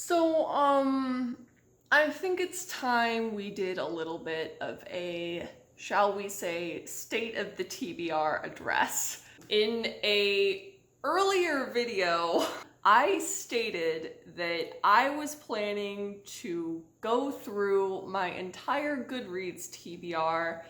So, I think it's time we did a little bit of a, shall we say, state of the TBR address. In a earlier video, I stated that I was planning to go through my entire Goodreads TBR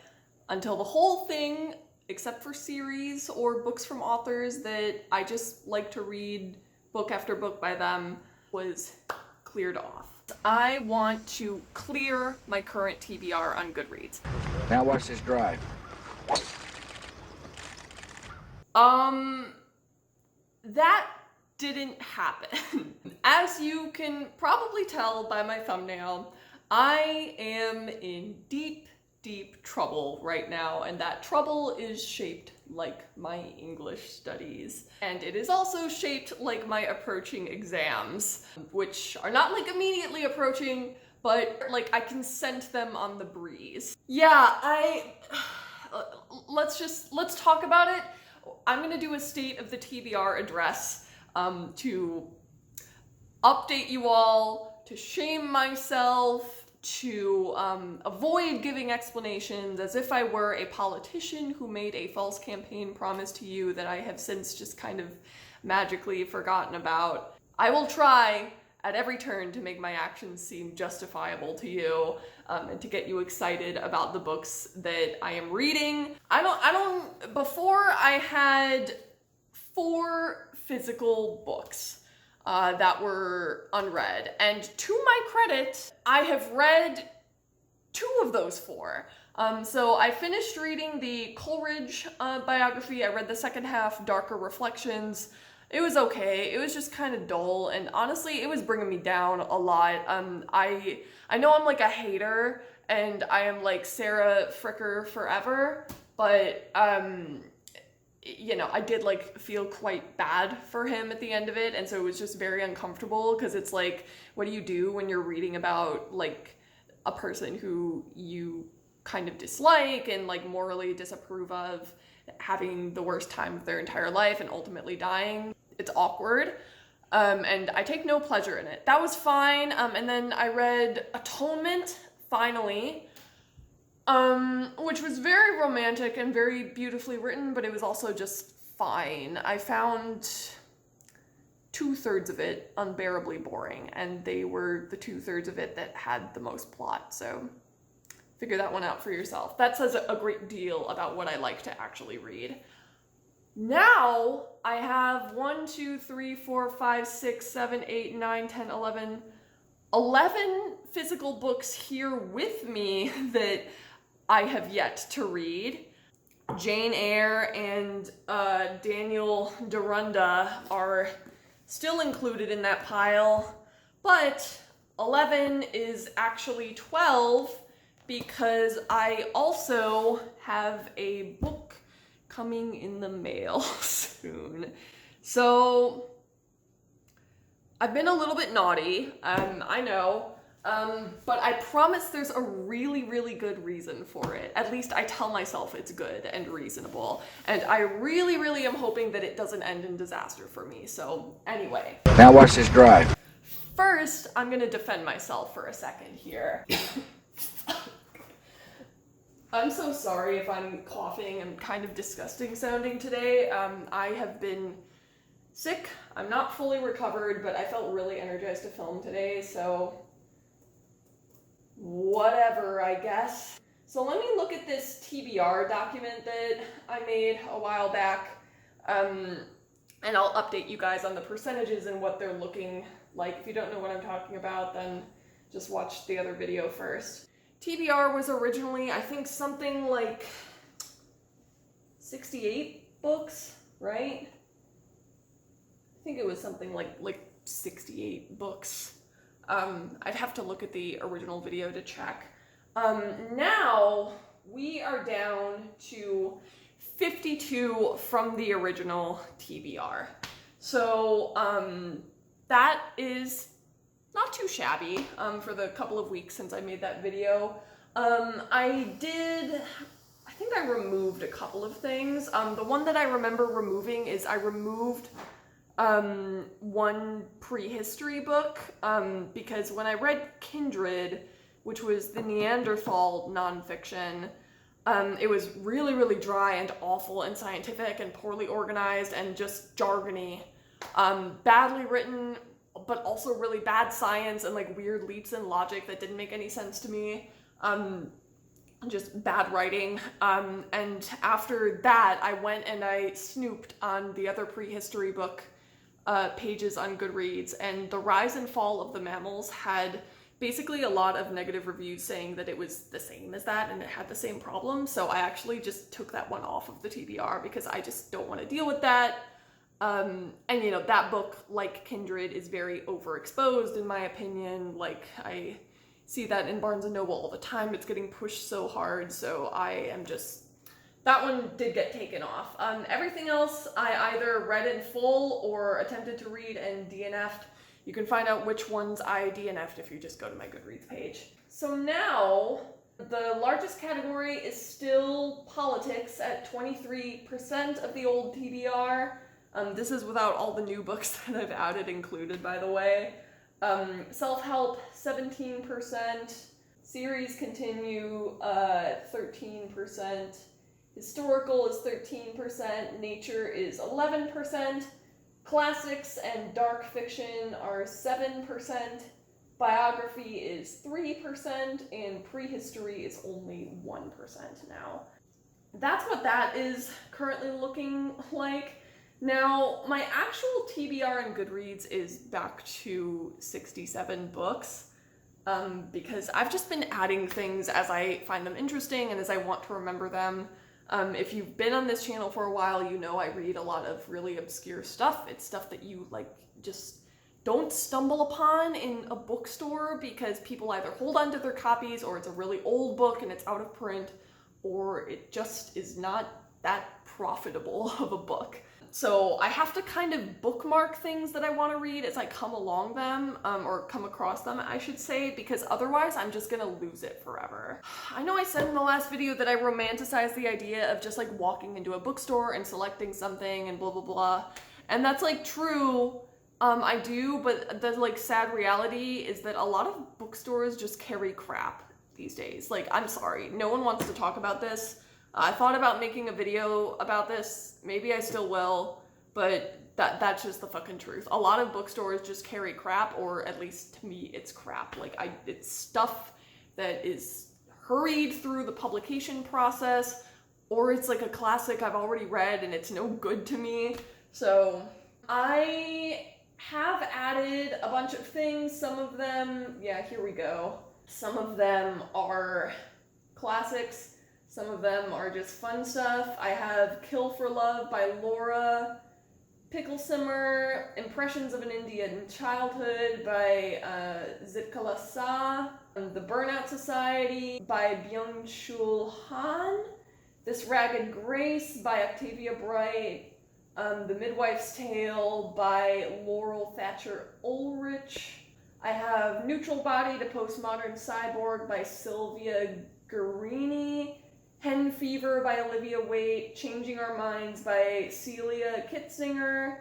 until the whole thing, except for series or books from authors that I just like to read book after book by them, was cleared off. I want to clear my current TBR on Goodreads. Now watch this drive. That didn't happen. As you can probably tell by my thumbnail, I am in deep trouble right now, and that trouble is shaped like my English studies. And it is also shaped like my approaching exams, which are not like immediately approaching, but like I can sense them on the breeze. Yeah, let's talk about it. I'm gonna do a state of the TBR address to update you all, to shame myself, to avoid giving explanations as if I were a politician who made a false campaign promise to you that I have since just kind of magically forgotten about. I will try at every turn to make my actions seem justifiable to you and to get you excited about the books that I am reading. Before I had 4 physical books that were unread. And to my credit, I have read 2 of those 4. So I finished reading the Coleridge biography. I read the second half, Darker Reflections. It was okay. It was just kind of dull, and honestly, it was bringing me down a lot. I know I'm like a hater, and I am like Sarah Fricker forever, but you know, I did like feel quite bad for him at the end of it, and so it was just very uncomfortable because it's like, what do you do when you're reading about like a person who you kind of dislike and like morally disapprove of having the worst time of their entire life and ultimately dying? It's awkward, and I take no pleasure in it. That was fine, and then I read Atonement, finally, which was very romantic and very beautifully written, but it was also just fine. I found 2/3 of it unbearably boring, and they were the 2/3 of it that had the most plot, so figure that one out for yourself. That says a great deal about what I like to actually read. Now I have 1, 2, 3, 4, 5, 6, 7, 8, 9, 10, 11 physical books here with me that I have yet to read. Jane Eyre and Daniel Deronda are still included in that pile, but 11 is actually 12 because I also have a book coming in the mail soon. So I've been a little bit naughty, I know, but I promise there's a really good reason for it. At least I tell myself it's good and reasonable, and I really am hoping that it doesn't end in disaster for me. So anyway. Now watch this drive. First, I'm gonna defend myself for a second here. I'm so sorry if I'm coughing and kind of disgusting sounding today. I have been sick. I'm not fully recovered, but I felt really energized to film today, so whatever, I guess. So let me look at this TBR document that I made a while back, and I'll update you guys on the percentages and what they're looking like. If you don't know what I'm talking about, then just watch the other video first. TBR was originally, I think, something like 68 books, right? I think it was something like 68 books. I'd have to look at the original video to check. Now we are down to 52 from the original TBR. So that is not too shabby for the couple of weeks since I made that video. I think I removed a couple of things. The one that I remember removing is I removed one prehistory book, because when I read Kindred, which was the Neanderthal nonfiction, it was really, really dry and awful and scientific and poorly organized and just jargony. Badly written, but also really bad science and like weird leaps in logic that didn't make any sense to me. Just bad writing. And after that, I went and I snooped on the other prehistory book pages on Goodreads, and The Rise and Fall of the Mammals had basically a lot of negative reviews saying that it was the same as that and it had the same problem. So I actually just took that one off of the TBR because I just don't want to deal with that. And you know, that book, like Kindred, is very overexposed in my opinion. Like, I see that in Barnes & Noble all the time. It's getting pushed so hard, so I am just... That one did get taken off. Everything else I either read in full or attempted to read and DNF'd. You can find out which ones I DNF'd if you just go to my Goodreads page. So now, the largest category is still politics at 23% of the old TBR. This is without all the new books that I've added included, by the way. Self-help, 17%. Series continue, 13%. Historical is 13%, nature is 11%, classics and dark fiction are 7%, biography is 3%, and prehistory is only 1% now. That's what that is currently looking like. Now, my actual TBR in Goodreads is back to 67 books. Because I've just been adding things as I find them interesting and as I want to remember them. If you've been on this channel for a while, you know I read a lot of really obscure stuff. It's stuff that you like just don't stumble upon in a bookstore because people either hold on to their copies, or it's a really old book and it's out of print, or it just is not that profitable of a book. So I have to kind of bookmark things that I want to read as I come along them, or come across them, I should say, because otherwise I'm just gonna lose it forever. I know I said in the last video that I romanticize the idea of just like walking into a bookstore and selecting something and blah blah blah, and that's like true, I do, but the like sad reality is that a lot of bookstores just carry crap these days. Like, I'm sorry, no one wants to talk about this. I thought about making a video about this, maybe I still will, but that's just the fucking truth. A lot of bookstores just carry crap, or at least to me it's crap. Like, it's stuff that is hurried through the publication process, or it's like a classic I've already read and it's no good to me. So I have added a bunch of things. Some of them, yeah, here we go. Some of them are classics. Some of them are just fun stuff. I have Kill for Love by Laura, Pickle Simmer, Impressions of an Indian Childhood by Zitkala Sa, The Burnout Society by Byung-Chul Han, This Ragged Grace by Octavia Bright, The Midwife's Tale by Laurel Thatcher Ulrich. I have Neutral Body to Postmodern Cyborg by Sylvia Guarini, Hen Fever by Olivia Waite, Changing Our Minds by Celia Kitzinger,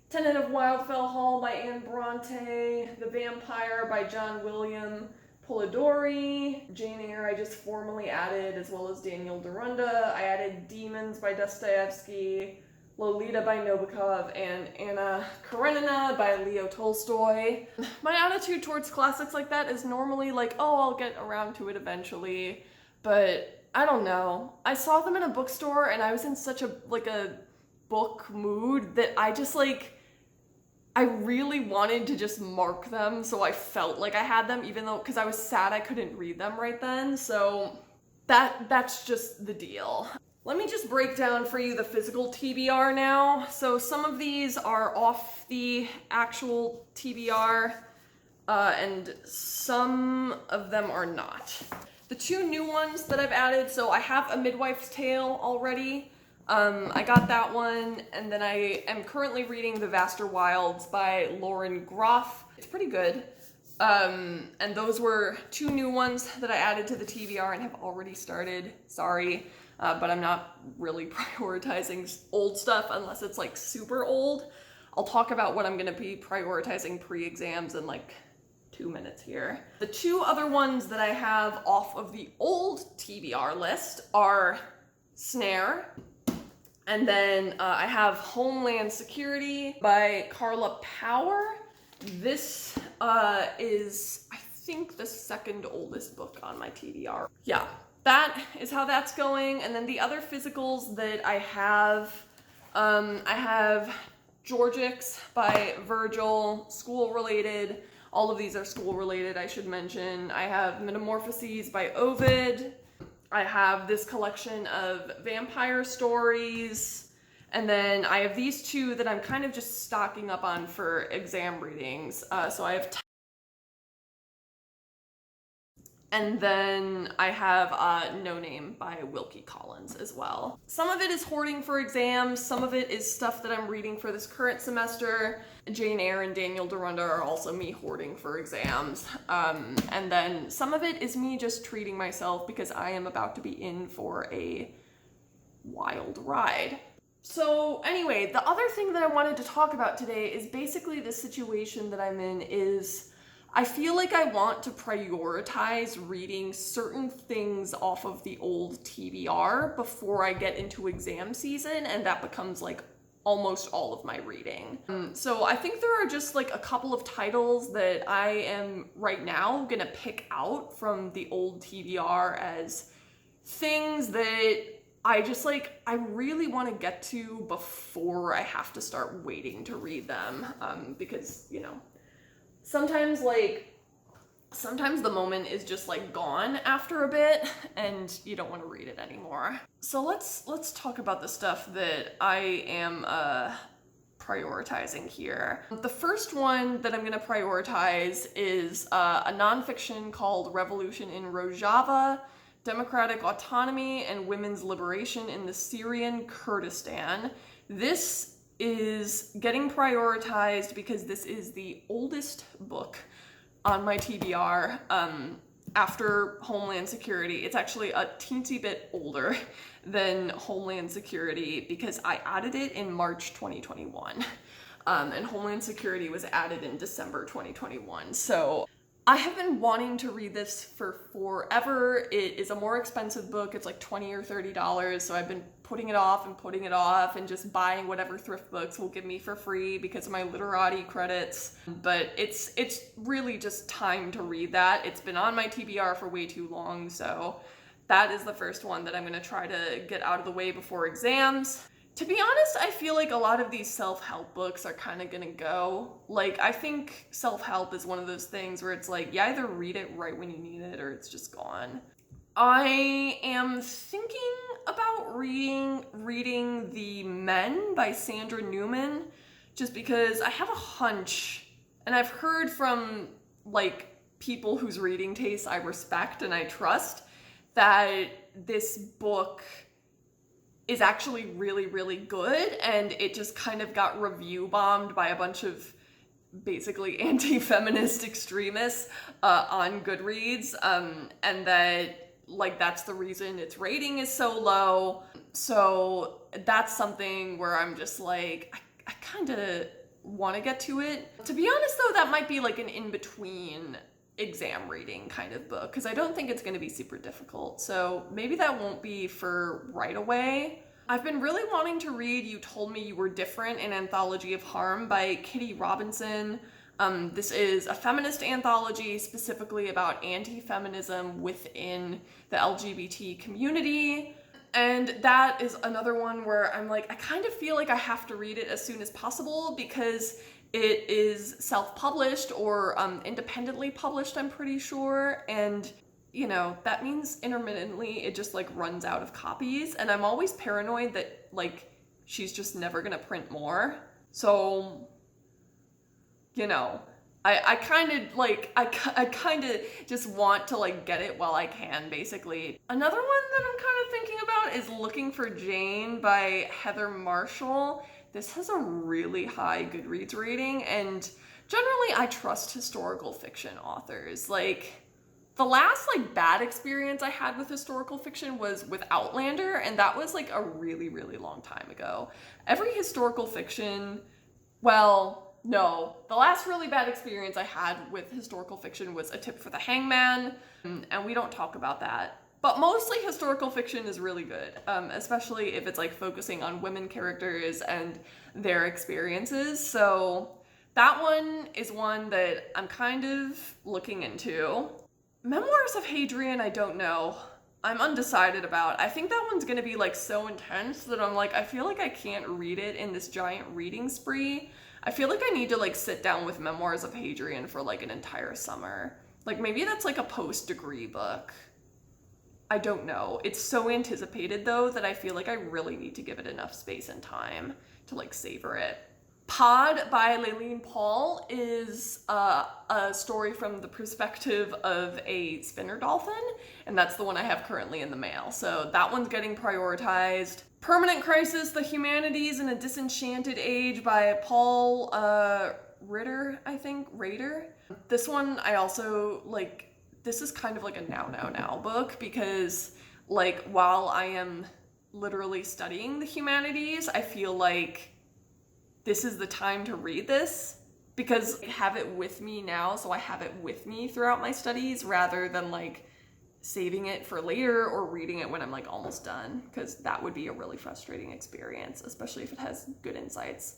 Tenant of Wildfell Hall by Anne Bronte, The Vampire by John William Polidori, Jane Eyre I just formally added, as well as Daniel Deronda. I added Demons by Dostoevsky, Lolita by Nabokov, and Anna Karenina by Leo Tolstoy. My attitude towards classics like that is normally like, oh, I'll get around to it eventually, but I don't know. I saw them in a bookstore and I was in such a book mood that I just I really wanted to just mark them so I felt like I had them, even though, because I was sad I couldn't read them right then. So that's just the deal. Let me just break down for you the physical TBR now. So some of these are off the actual TBR, and some of them are not. The two new ones that I've added, so I have A Midwife's Tale already. I got that one, and then I am currently reading The Vaster Wilds by Lauren Groff. It's pretty good. And those were two new ones that I added to the TBR and have already started. Sorry, but I'm not really prioritizing old stuff unless it's like super old. I'll talk about what I'm going to be prioritizing pre-exams in like 2 minutes here. The two other ones that I have off of the old TBR list are Snare, and then I have Homeland Security by Carla Power. This is, I think, the second oldest book on my TBR. Yeah, that is how that's going. And then the other physicals that I have Georgics by Virgil, school related. All of these are school related, I should mention. I have Metamorphoses by Ovid. I have this collection of vampire stories. And then I have these two that I'm kind of just stocking up on for exam readings. So I have and then I have No Name by Wilkie Collins as well. Some of it is hoarding for exams, some of it is stuff that I'm reading for this current semester. Jane Eyre and Daniel Deronda are also me hoarding for exams. And then some of it is me just treating myself because I am about to be in for a wild ride. So anyway, the other thing that I wanted to talk about today is basically the situation that I'm in is I feel like I want to prioritize reading certain things off of the old TBR before I get into exam season, and that becomes like almost all of my reading. So I think there are just like a couple of titles that I am right now gonna pick out from the old TBR as things that I just like, I really want to get to before I have to start waiting to read them, because, you know, sometimes the moment is just like gone after a bit and you don't want to read it anymore. So let's talk about the stuff that I am prioritizing here. The first one that I'm going to prioritize is a nonfiction called Revolution in Rojava, Democratic Autonomy and Women's Liberation in the Syrian Kurdistan. This is getting prioritized because this is the oldest book on my TBR after Homeland Security. It's actually a teensy bit older than Homeland Security because I added it in March 2021. And Homeland Security was added in December 2021. So I have been wanting to read this for forever. It is a more expensive book. It's like $20 or $30. So I've been putting it off and just buying whatever thrift books will give me for free because of my literati credits. But it's really just time to read that. It's been on my TBR for way too long. So that is the first one that I'm going to try to get out of the way before exams. To be honest, I feel like a lot of these self-help books are kind of gonna go. Like, I think self-help is one of those things where it's like, you either read it right when you need it or it's just gone. I am thinking about reading The Men by Sandra Newman, just because I have a hunch, and I've heard from, like, people whose reading tastes I respect and I trust, that this book is actually really, really good, and it just kind of got review bombed by a bunch of basically anti-feminist extremists on Goodreads, and that, like, that's the reason its rating is so low. So that's something where I'm just like, I kind of want to get to it. To be honest though, that might be like an in-between exam reading kind of book, because I don't think it's going to be super difficult, so maybe that won't be for right away. I've been really wanting to read You Told Me You Were Different, an Anthology of Harm by Kitty Robinson. This is a feminist anthology specifically about anti-feminism within the LGBT community. And that is another one where I'm like, I kind of feel like I have to read it as soon as possible because it is self-published or independently published, I'm pretty sure. And, you know, that means intermittently it just like runs out of copies. And I'm always paranoid that like she's just never gonna print more. So, you know, I kind of like, I kind of just want to like get it while I can, basically. Another one that I'm kind of thinking about is Looking for Jane by Heather Marshall. This has a really high Goodreads rating, and generally I trust historical fiction authors. Like, the last like bad experience I had with historical fiction was with Outlander, and that was like a really, really long time ago. Every historical fiction Well, no. The last really bad experience I had with historical fiction was A Tip for the Hangman, and we don't talk about that. But mostly historical fiction is really good, especially if it's like focusing on women characters and their experiences. So that one is one that I'm kind of looking into. Memoirs of Hadrian, I don't know. I'm undecided about. I think that one's gonna be like so intense that I'm like, I feel like I can't read it in this giant reading spree. I feel like I need to like sit down with Memoirs of Hadrian for like an entire summer. Like maybe that's like a post-degree book. I don't know. It's so anticipated though that I feel like I really need to give it enough space and time to like savor it. Pod by Lailene Paul is a story from the perspective of a spinner dolphin, and that's the one I have currently in the mail. So that one's getting prioritized. Permanent Crisis, The Humanities in a Disenchanted Age by Paul Ritter, I think, Rader. This one I also, like, this is kind of like a now book because, like, while I am literally studying the humanities, I feel like this is the time to read this because I have it with me now, so I have it with me throughout my studies rather than like saving it for later or reading it when I'm like almost done, because that would be a really frustrating experience, especially if it has good insights.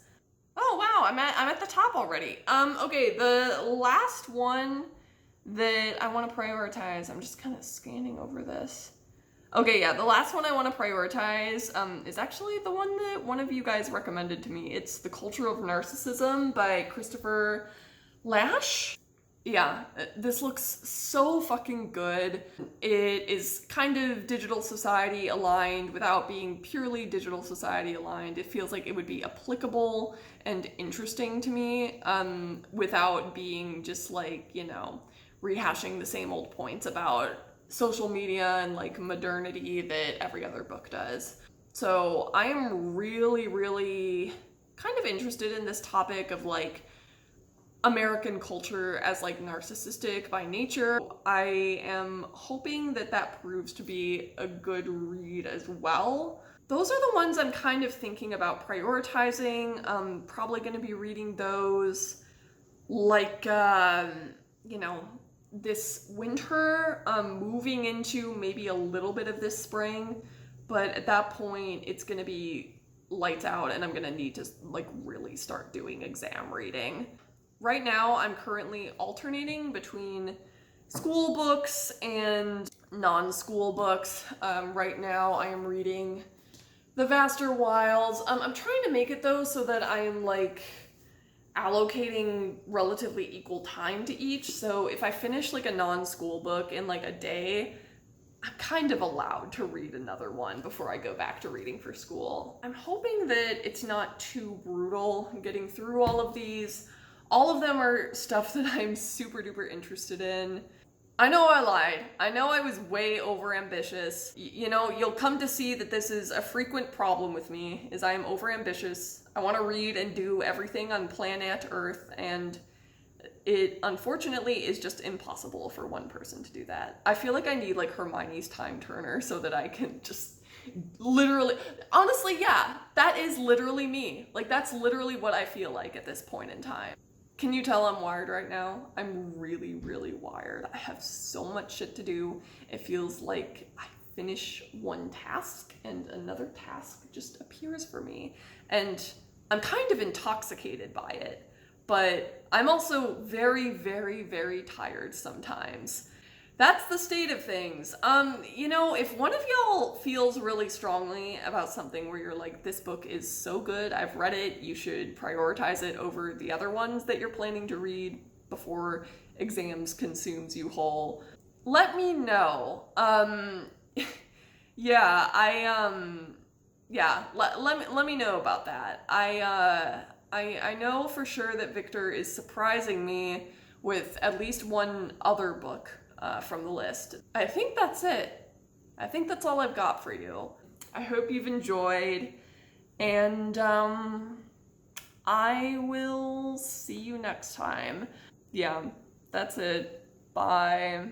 Oh wow, I'm at the top already. Okay, the last one that I want to prioritize, I'm just kind of scanning over this. Okay, yeah, the last one I want to prioritize is actually the one that one of you guys recommended to me. It's The Culture of Narcissism by Christopher Lasch. Yeah, this looks so fucking good. It is kind of digital society aligned without being purely digital society aligned. It feels like it would be applicable and interesting to me without being just like, you know, rehashing the same old points about social media and like modernity that every other book does. So I am really, really kind of interested in this topic of like American culture as like narcissistic by nature. I am hoping that that proves to be a good read as well. Those are the ones I'm kind of thinking about prioritizing. Probably going to be reading those like, you know, this winter, moving into maybe a little bit of this spring, but at that point it's gonna be lights out and I'm gonna need to like really start doing exam reading. Right now I'm currently alternating between school books and non-school books. Right now I am reading The Vaster Wilds. I'm trying to make it though so that I am like allocating relatively equal time to each. So if I finish like a non-school book in like a day, I'm kind of allowed to read another one before I go back to reading for school. I'm hoping that it's not too brutal getting through all of these. All of them are stuff that I'm super duper interested in. I know I lied. I know I was way over ambitious. You know, you'll come to see that this is a frequent problem with me, is I am over ambitious. I want to read and do everything on planet Earth, and it unfortunately is just impossible for one person to do that. I feel like I need like Hermione's time turner so that I can just literally, honestly, yeah, that is literally me. Like that's literally what I feel like at this point in time. Can you tell I'm wired right now? I'm really, really wired. I have so much shit to do. It feels like I finish one task and another task just appears for me. And I'm kind of intoxicated by it, but I'm also very, very, very tired sometimes. That's the state of things. You know, if one of y'all feels really strongly about something where you're like, this book is so good, I've read it, you should prioritize it over the other ones that you're planning to read before exams consumes you whole, let me know. Let me know about that. I know for sure that Victor is surprising me with at least one other book from the list. I think that's it. I think that's all I've got for you. I hope you've enjoyed, and I will see you next time. Yeah, that's it. Bye.